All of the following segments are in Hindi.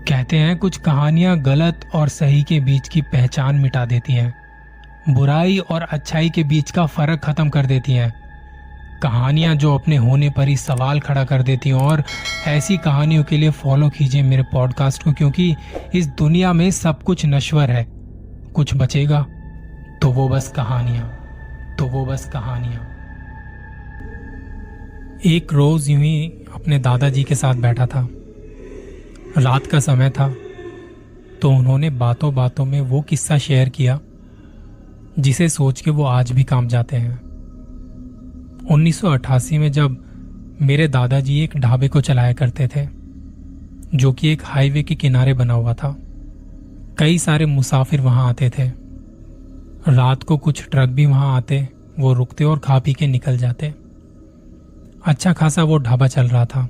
कहते हैं कुछ कहानियां गलत और सही के बीच की पहचान मिटा देती हैं, बुराई और अच्छाई के बीच का फर्क खत्म कर देती हैं। कहानियां जो अपने होने पर ही सवाल खड़ा कर देती हैं। और ऐसी कहानियों के लिए फॉलो कीजिए मेरे पॉडकास्ट को, क्योंकि इस दुनिया में सब कुछ नश्वर है। कुछ बचेगा तो वो बस कहानियां। एक रोज यूं ही अपने दादाजी के साथ बैठा था। रात का समय था तो उन्होंने बातों बातों में वो किस्सा शेयर किया जिसे सोच के वो आज भी काम जाते हैं। 1988 में जब मेरे दादाजी एक ढाबे को चलाया करते थे जो कि एक हाईवे के किनारे बना हुआ था। कई सारे मुसाफिर वहां आते थे। रात को कुछ ट्रक भी वहां आते, वो रुकते और खा पी के निकल जाते। अच्छा खासा वो ढाबा चल रहा था।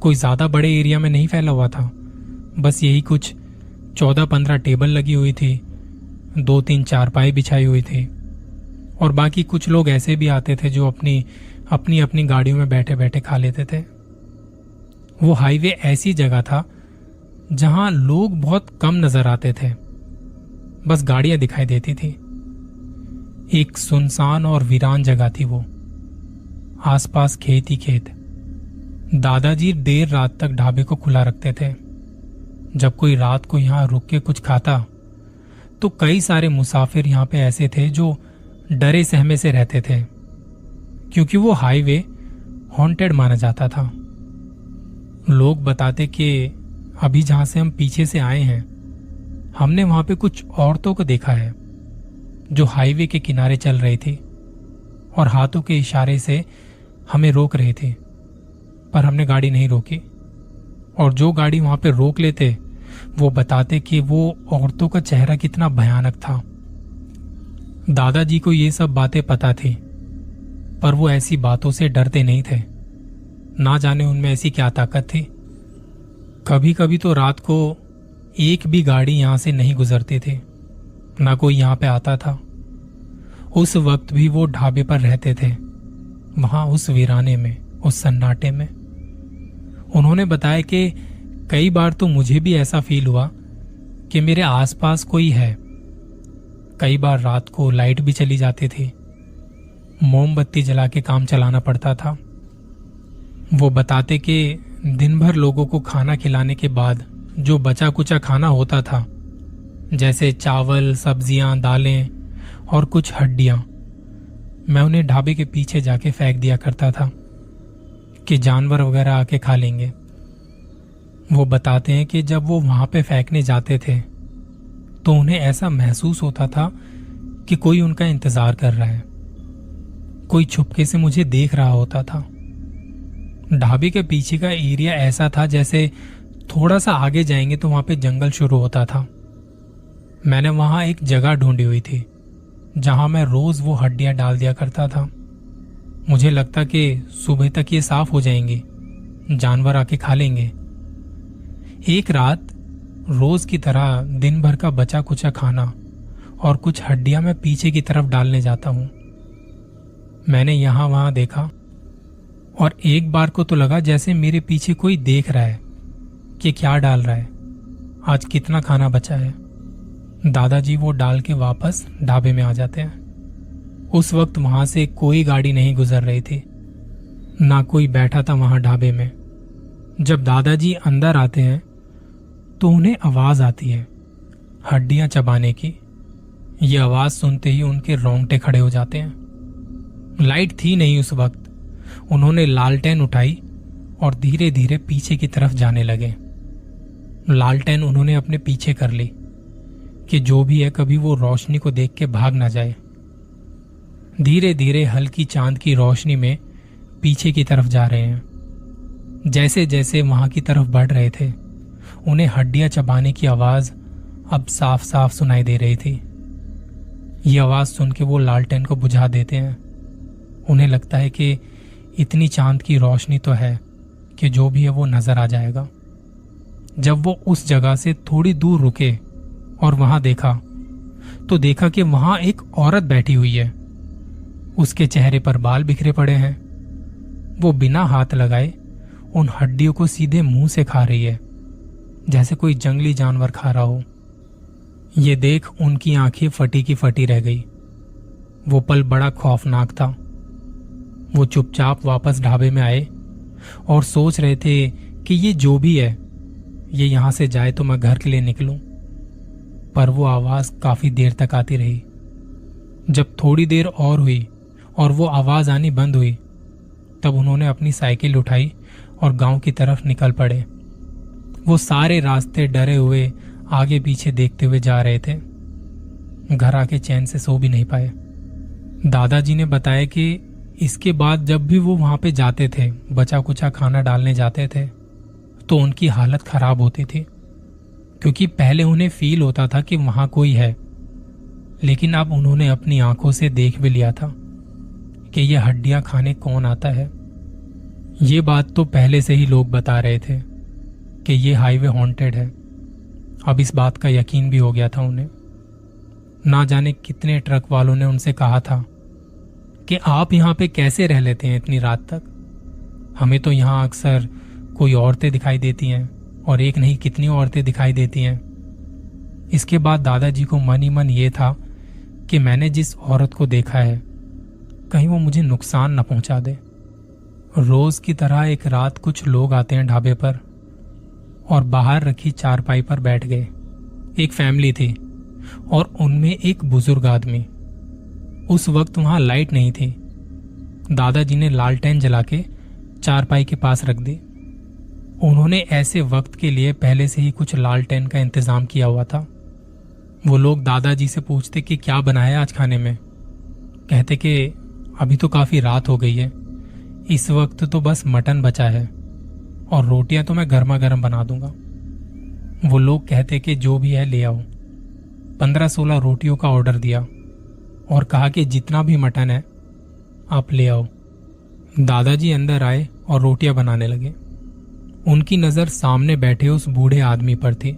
कोई ज्यादा बड़े एरिया में नहीं फैला हुआ था, बस यही कुछ 14-15 टेबल लगी हुई थी, 2-3 चारपाई बिछाई हुई थी और बाकी कुछ लोग ऐसे भी आते थे जो अपनी गाड़ियों में बैठे बैठे खा लेते थे। वो हाईवे ऐसी जगह था जहां लोग बहुत कम नजर आते थे, बस गाड़ियां दिखाई देती थी। एक सुनसान और वीरान जगह थी वो, आसपास खेत ही खेत। दादाजी देर रात तक ढाबे को खुला रखते थे। जब कोई रात को यहां रुक के कुछ खाता तो कई सारे मुसाफिर यहां पे ऐसे थे जो डरे सहमे से रहते थे, क्योंकि वो हाईवे हॉन्टेड माना जाता था। लोग बताते कि अभी जहां से हम पीछे से आए हैं, हमने वहां पे कुछ औरतों को देखा है जो हाईवे के किनारे चल रही थी और हाथों के इशारे से हमें रोक रही थी, पर हमने गाड़ी नहीं रोकी। और जो गाड़ी वहां पे रोक लेते वो बताते कि वो औरतों का चेहरा कितना भयानक था। दादाजी को ये सब बातें पता थी, पर वो ऐसी बातों से डरते नहीं थे। ना जाने उनमें ऐसी क्या ताकत थी। कभी कभी तो रात को एक भी गाड़ी यहां से नहीं गुजरती थी, ना कोई यहां पे आता था। उस वक्त भी वो ढाबे पर रहते थे, वहां उस वीराने में, उस सन्नाटे में। उन्होंने बताया कि कई बार तो मुझे भी ऐसा फील हुआ कि मेरे आसपास कोई है। कई बार रात को लाइट भी चली जाती थी, मोमबत्ती जला के काम चलाना पड़ता था। वो बताते कि दिन भर लोगों को खाना खिलाने के बाद जो बचा कुचा खाना होता था, जैसे चावल, सब्जियां, दालें और कुछ हड्डियां, मैं उन्हें ढाबे के पीछे जाके फेंक दिया करता था कि जानवर वगैरह आके खा लेंगे। वो बताते हैं कि जब वो वहां पे फेंकने जाते थे तो उन्हें ऐसा महसूस होता था कि कोई उनका इंतजार कर रहा है, कोई छुपके से मुझे देख रहा होता था। ढाबे के पीछे का एरिया ऐसा था जैसे थोड़ा सा आगे जाएंगे तो वहां पे जंगल शुरू होता था। मैंने वहां एक जगह ढूंढी हुई थी जहां मैं रोज वो हड्डियां डाल दिया करता था। मुझे लगता कि सुबह तक ये साफ हो जाएंगी, जानवर आके खा लेंगे। एक रात रोज की तरह दिन भर का बचा कुचा खाना और कुछ हड्डियां मैं पीछे की तरफ डालने जाता हूं। मैंने यहां वहां देखा और एक बार को तो लगा जैसे मेरे पीछे कोई देख रहा है कि क्या डाल रहा है, आज कितना खाना बचा है। दादाजी वो डाल के वापस ढाबे में आ जाते हैं। उस वक्त वहां से कोई गाड़ी नहीं गुजर रही थी, ना कोई बैठा था वहां ढाबे में। जब दादाजी अंदर आते हैं तो उन्हें आवाज आती है हड्डियां चबाने की। ये आवाज सुनते ही उनके रोंगटे खड़े हो जाते हैं। लाइट थी नहीं उस वक्त। उन्होंने लालटेन उठाई और धीरे धीरे पीछे की तरफ जाने लगे। लालटेन उन्होंने अपने पीछे कर ली कि जो भी है कभी वो रोशनी को देख के भाग ना जाए। धीरे धीरे हल्की चांद की रोशनी में पीछे की तरफ जा रहे हैं। जैसे जैसे वहां की तरफ बढ़ रहे थे, उन्हें हड्डियां चबाने की आवाज अब साफ साफ सुनाई दे रही थी। ये आवाज सुन के वो लालटेन को बुझा देते हैं। उन्हें लगता है कि इतनी चांद की रोशनी तो है कि जो भी है वो नजर आ जाएगा। जब वो उस जगह से थोड़ी दूर रुके और वहां देखा तो देखा कि वहां एक औरत बैठी हुई है। उसके चेहरे पर बाल बिखरे पड़े हैं। वो बिना हाथ लगाए उन हड्डियों को सीधे मुंह से खा रही है। जैसे कोई जंगली जानवर खा रहा हो। ये देख उनकी आंखें फटी की फटी रह गई। वो पल बड़ा खौफनाक था। वो चुपचाप वापस ढाबे में आए और सोच रहे थे कि ये जो भी है, ये यहां से जाए तो मैं घर के लिए निकलूं। पर वो आवाज काफी देर तक आती रही। जब थोड़ी देर और हुई और वो आवाज आनी बंद हुई, तब उन्होंने अपनी साइकिल उठाई और गांव की तरफ निकल पड़े। वो सारे रास्ते डरे हुए आगे पीछे देखते हुए जा रहे थे। घर आके चैन से सो भी नहीं पाए। दादाजी ने बताया कि इसके बाद जब भी वो वहां पे जाते थे, बचा कुचा खाना डालने जाते थे, तो उनकी हालत खराब होती थी। क्योंकि पहले उन्हें फील होता था कि वहां कोई है, लेकिन अब उन्होंने अपनी आंखों से देख भी लिया था कि ये हड्डियां खाने कौन आता है। ये बात तो पहले से ही लोग बता रहे थे कि ये हाईवे हॉन्टेड है। अब इस बात का यकीन भी हो गया था उन्हें। ना जाने कितने ट्रक वालों ने उनसे कहा था कि आप यहां पे कैसे रह लेते हैं इतनी रात तक। हमें तो यहां अक्सर कोई औरतें दिखाई देती हैं, और एक नहीं कितनी औरतें दिखाई देती हैं। इसके बाद दादाजी को मन ही मन ये था कि मैंने जिस औरत को देखा है, कहीं वो मुझे नुकसान न पहुंचा दे। रोज की तरह एक रात कुछ लोग आते हैं ढाबे पर और बाहर रखी चारपाई पर बैठ गए। एक फैमिली थी और उनमें एक बुजुर्ग आदमी। उस वक्त वहां लाइट नहीं थी। दादाजी ने लालटेन जला के चारपाई के पास रख दी। उन्होंने ऐसे वक्त के लिए पहले से ही कुछ लालटेन का इंतजाम किया हुआ था। वो लोग दादाजी से पूछते कि क्या बनाया आज खाने में। कहते कि अभी तो काफी रात हो गई है, इस वक्त तो बस मटन बचा है और रोटियां तो मैं गर्मा गर्म बना दूंगा। वो लोग कहते कि जो भी है ले आओ। 15-16 रोटियों का ऑर्डर दिया और कहा कि जितना भी मटन है आप ले आओ। दादाजी अंदर आए और रोटियां बनाने लगे। उनकी नजर सामने बैठे उस बूढ़े आदमी पर थी।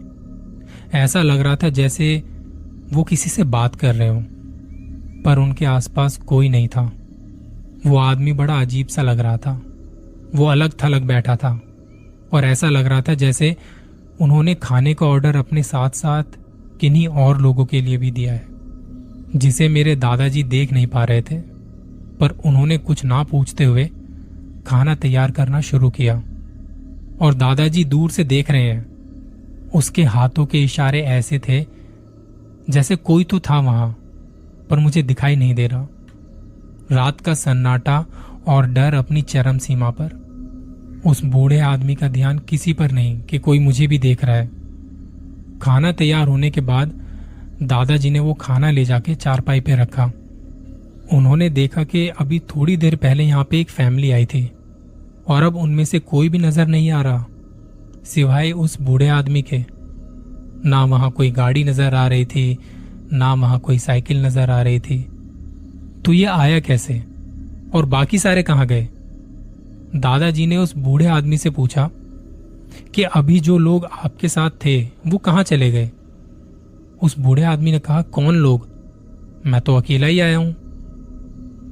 ऐसा लग रहा था जैसे वो किसी से बात कर रहे हो, पर उनके आसपास कोई नहीं था। वो आदमी बड़ा अजीब सा लग रहा था। वो अलग थलग बैठा था और ऐसा लग रहा था जैसे उन्होंने खाने का ऑर्डर अपने साथ साथ किन्हीं और लोगों के लिए भी दिया है, जिसे मेरे दादाजी देख नहीं पा रहे थे। पर उन्होंने कुछ ना पूछते हुए खाना तैयार करना शुरू किया और दादाजी दूर से देख रहे हैं। उसके हाथों के इशारे ऐसे थे जैसे कोई तो था वहां, पर मुझे दिखाई नहीं दे रहा। रात का सन्नाटा और डर अपनी चरम सीमा पर। उस बूढ़े आदमी का ध्यान किसी पर नहीं कि कोई मुझे भी देख रहा है। खाना तैयार होने के बाद दादाजी ने वो खाना ले जाके चारपाई पे रखा। उन्होंने देखा कि अभी थोड़ी देर पहले यहाँ पे एक फैमिली आई थी और अब उनमें से कोई भी नजर नहीं आ रहा सिवाय उस बूढ़े आदमी के। ना वहां कोई गाड़ी नजर आ रही थी, ना वहां कोई साइकिल नजर आ रही थी। तो ये आया कैसे और बाकी सारे कहां गए? दादाजी ने उस बूढ़े आदमी से पूछा कि अभी जो लोग आपके साथ थे वो कहां चले गए? उस बूढ़े आदमी ने कहा, कौन लोग? मैं तो अकेला ही आया हूं।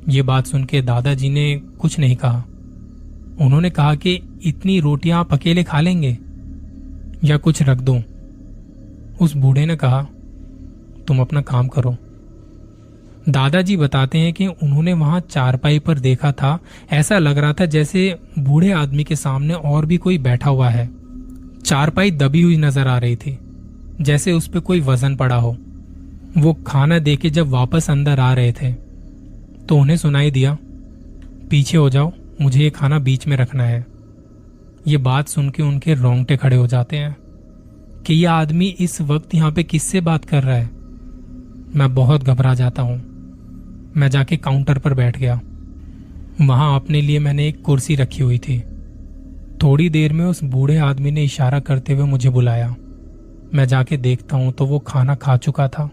ये बात सुन के दादाजी ने कुछ नहीं कहा। उन्होंने कहा कि इतनी रोटियां आप अकेले खा लेंगे या कुछ रख दूं? उस बूढ़े ने कहा, तुम अपना काम करो। दादाजी बताते हैं कि उन्होंने वहां चारपाई पर देखा था, ऐसा लग रहा था जैसे बूढ़े आदमी के सामने और भी कोई बैठा हुआ है। चारपाई दबी हुई नजर आ रही थी, जैसे उस पर कोई वजन पड़ा हो। वो खाना देके जब वापस अंदर आ रहे थे तो उन्हें सुनाई दिया, पीछे हो जाओ, मुझे ये खाना बीच में रखना है। ये बात सुन के उनके रोंगटे खड़े हो जाते हैं कि यह आदमी इस वक्त यहां पे किससे बात कर रहा है। मैं बहुत घबरा जाता हूं। मैं जाके काउंटर पर बैठ गया। वहां अपने लिए मैंने एक कुर्सी रखी हुई थी। थोड़ी देर में उस बूढ़े आदमी ने इशारा करते हुए मुझे बुलाया। मैं जाके देखता हूं तो वो खाना खा चुका था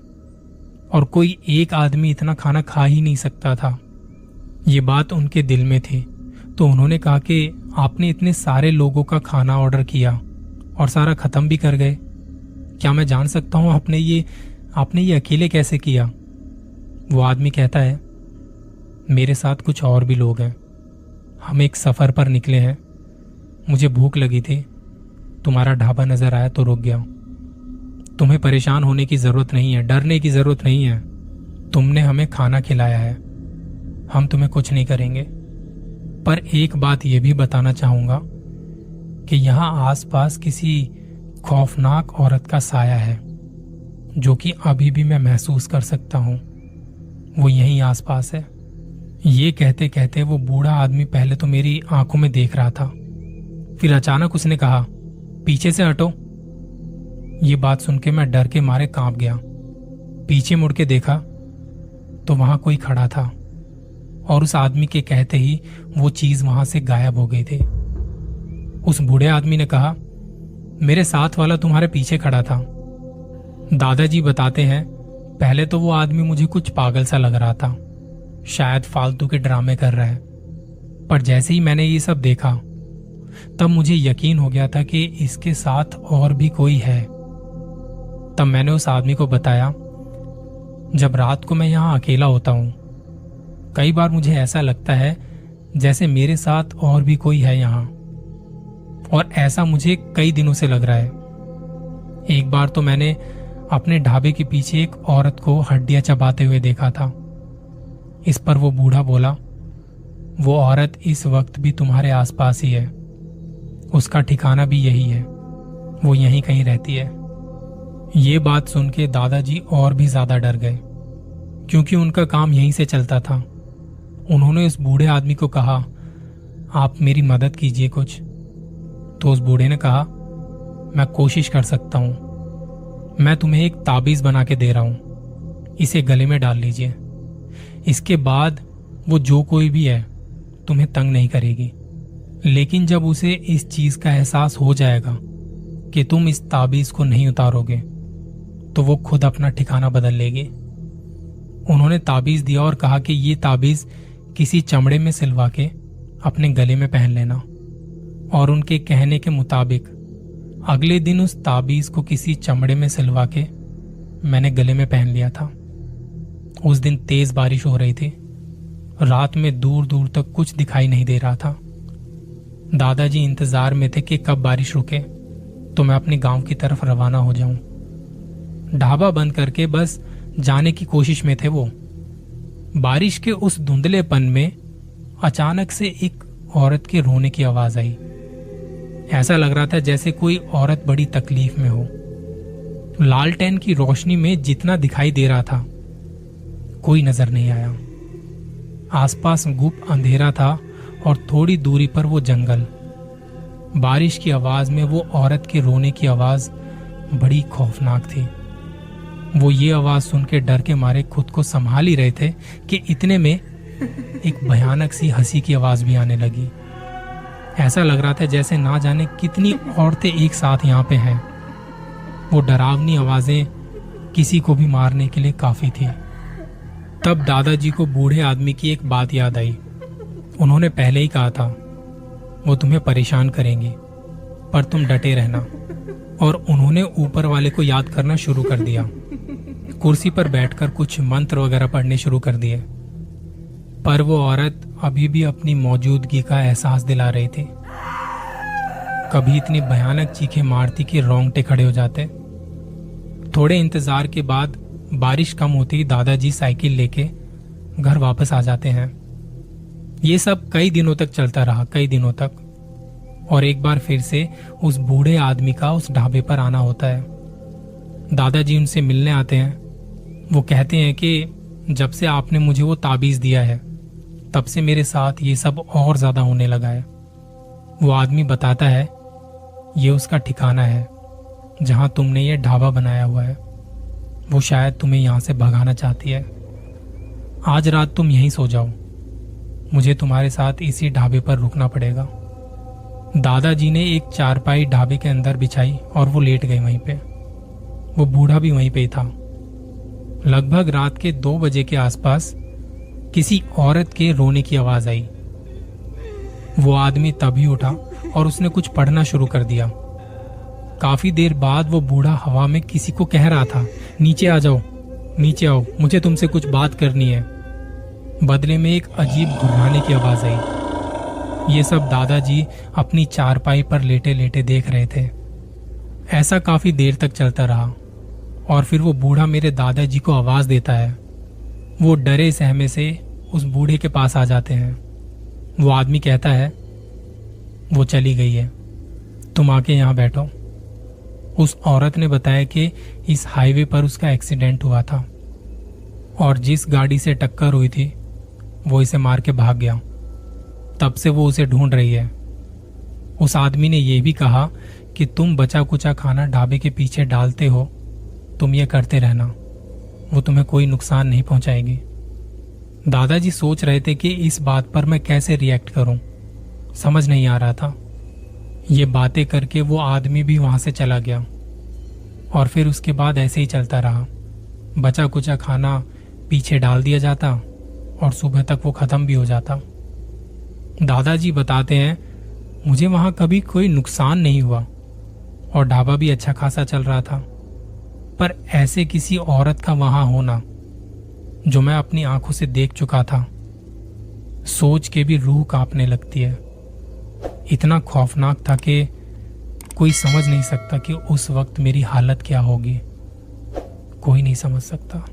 और कोई एक आदमी इतना खाना खा ही नहीं सकता था। ये बात उनके दिल में थी, तो उन्होंने कहा कि आपने इतने सारे लोगों का खाना ऑर्डर किया और सारा खत्म भी कर गए। क्या मैं जान सकता हूं आपने ये अकेले कैसे किया? वो आदमी कहता है, मेरे साथ कुछ और भी लोग हैं। हम एक सफर पर निकले हैं। मुझे भूख लगी थी तुम्हारा ढाबा नजर आया तो रुक गया। तुम्हें परेशान होने की जरूरत नहीं है, डरने की जरूरत नहीं है। तुमने हमें खाना खिलाया है, हम तुम्हें कुछ नहीं करेंगे। पर एक बात यह भी बताना चाहूंगा कि यहां आसपास किसी खौफनाक औरत का साया है जो कि अभी भी मैं महसूस कर सकता हूं। वो यहीं आसपास है। ये कहते कहते वो बूढ़ा आदमी पहले तो मेरी आंखों में देख रहा था, फिर अचानक उसने कहा, पीछे से हटो। ये बात सुन के मैं डर के मारे कांप गया। पीछे मुड़ के देखा तो वहां कोई खड़ा था और उस आदमी के कहते ही वो चीज वहां से गायब हो गई थी। उस बूढ़े आदमी ने कहा, मेरे साथ वाला तुम्हारे पीछे खड़ा था। दादाजी बताते हैं, पहले तो वो आदमी मुझे कुछ पागल सा लग रहा था, शायद फालतू के ड्रामे कर रहा है। पर जैसे ही मैंने ये सब देखा तब मुझे यकीन हो गया था कि इसके साथ और भी कोई है। तब मैंने उस आदमी को बताया, जब रात को मैं यहां अकेला होता हूं, कई बार मुझे ऐसा लगता है जैसे मेरे साथ और भी कोई है यहां, और ऐसा मुझे कई दिनों से लग रहा है। एक बार तो मैंने अपने ढाबे के पीछे एक औरत को हड्डियां चबाते हुए देखा था। इस पर वो बूढ़ा बोला, वो औरत इस वक्त भी तुम्हारे आसपास ही है, उसका ठिकाना भी यही है, वो यहीं कहीं रहती है। ये बात सुन के दादाजी और भी ज्यादा डर गए, क्योंकि उनका काम यहीं से चलता था। उन्होंने उस बूढ़े आदमी को कहा, आप मेरी मदद कीजिए कुछ। तो उस बूढ़े ने कहा, मैं कोशिश कर सकता हूं, मैं तुम्हें एक ताबीज बना के दे रहा हूं, इसे गले में डाल लीजिए। इसके बाद वो जो कोई भी है तुम्हें तंग नहीं करेगी। लेकिन जब उसे इस चीज का एहसास हो जाएगा कि तुम इस ताबीज को नहीं उतारोगे तो वो खुद अपना ठिकाना बदल लेगी। उन्होंने ताबीज दिया और कहा कि ये ताबीज किसी चमड़े में सिलवा के अपने गले में पहन लेना। और उनके कहने के मुताबिक अगले दिन उस ताबीज को किसी चमड़े में सिलवा के मैंने गले में पहन लिया था। उस दिन तेज बारिश हो रही थी, रात में दूर दूर तक कुछ दिखाई नहीं दे रहा था। दादाजी इंतजार में थे कि कब बारिश रुके तो मैं अपने गांव की तरफ रवाना हो जाऊं। ढाबा बंद करके बस जाने की कोशिश में थे वो। बारिश के उस धुंधलेपन में अचानक से एक औरत के रोने की आवाज आई। ऐसा लग रहा था जैसे कोई औरत बड़ी तकलीफ में हो। लालटेन की रोशनी में जितना दिखाई दे रहा था कोई नजर नहीं आया। आसपास गुप्त अंधेरा था और थोड़ी दूरी पर वो जंगल। बारिश की आवाज में वो औरत के रोने की आवाज बड़ी खौफनाक थी। वो ये आवाज सुन के डर के मारे खुद को संभाल ही रहे थे कि इतने में एक भयानक सी हंसी की आवाज भी आने लगी। ऐसा लग रहा था जैसे ना जाने कितनी औरतें एक साथ यहाँ पे हैं। वो डरावनी आवाजें किसी को भी मारने के लिए काफी थी। तब दादाजी को बूढ़े आदमी की एक बात याद आई। उन्होंने पहले ही कहा था, वो तुम्हें परेशान करेंगी पर तुम डटे रहना। और उन्होंने ऊपर वाले को याद करना शुरू कर दिया। कुर्सी पर बैठकर कुछ मंत्र वगैरह पढ़ने शुरू कर दिए। पर वो औरत अभी भी अपनी मौजूदगी का एहसास दिला रही थी। कभी इतनी भयानक चीखें मारती कि रोंगटे खड़े हो जाते। थोड़े इंतजार के बाद बारिश कम होती दादाजी साइकिल लेके घर वापस आ जाते हैं। ये सब कई दिनों तक चलता रहा, कई दिनों तक। और एक बार फिर से उस बूढ़े आदमी का उस ढाबे पर आना होता है। दादाजी उनसे मिलने आते हैं। वो कहते हैं कि जब से आपने मुझे वो ताबीज दिया है तब से मेरे साथ ये सब और ज्यादा होने लगा है। वो आदमी बताता है, ये उसका ठिकाना है जहां तुमने ये ढाबा बनाया हुआ है। वो शायद तुम्हें यहां से भगाना चाहती है। आज रात तुम यहीं सो जाओ, मुझे तुम्हारे साथ इसी ढाबे पर रुकना पड़ेगा। दादाजी ने एक चारपाई ढाबे के अंदर बिछाई और वो लेट गए वहीं पे। वो बूढ़ा भी वहीं पे ही था। लगभग रात के 2 बजे के आसपास किसी औरत के रोने की आवाज आई। वो आदमी तभी उठा और उसने कुछ पढ़ना शुरू कर दिया। काफी देर बाद वो बूढ़ा हवा में किसी को कह रहा था, नीचे आ जाओ, नीचे आओ, मुझे तुमसे कुछ बात करनी है। बदले में एक अजीब घुर्राने की आवाज आई। ये सब दादाजी अपनी चारपाई पर लेटे लेटे देख रहे थे। ऐसा काफी देर तक चलता रहा और फिर वो बूढ़ा मेरे दादाजी को आवाज देता है। वो डरे सहमे से उस बूढ़े के पास आ जाते हैं। वो आदमी कहता है, वो चली गई है, तुम आके यहां बैठो। उस औरत ने बताया कि इस हाईवे पर उसका एक्सीडेंट हुआ था और जिस गाड़ी से टक्कर हुई थी वो इसे मार के भाग गया। तब से वो उसे ढूंढ रही है। उस आदमी ने यह भी कहा कि तुम बचा कुचा खाना ढाबे के पीछे डालते हो, तुम ये करते रहना, वो तुम्हें कोई नुकसान नहीं पहुंचाएगी। दादाजी सोच रहे थे कि इस बात पर मैं कैसे रिएक्ट करूं, समझ नहीं आ रहा था। ये बातें करके वो आदमी भी वहां से चला गया और फिर उसके बाद ऐसे ही चलता रहा। बचा कुचा खाना पीछे डाल दिया जाता और सुबह तक वो खत्म भी हो जाता। दादाजी बताते हैं, मुझे वहां कभी कोई नुकसान नहीं हुआ और ढाबा भी अच्छा खासा चल रहा था, पर ऐसे किसी औरत का वहां होना जो मैं अपनी आंखों से देख चुका था, सोच के भी रूह कांपने लगती है। इतना खौफनाक था कि कोई समझ नहीं सकता कि उस वक्त मेरी हालत क्या होगी। कोई नहीं समझ सकता।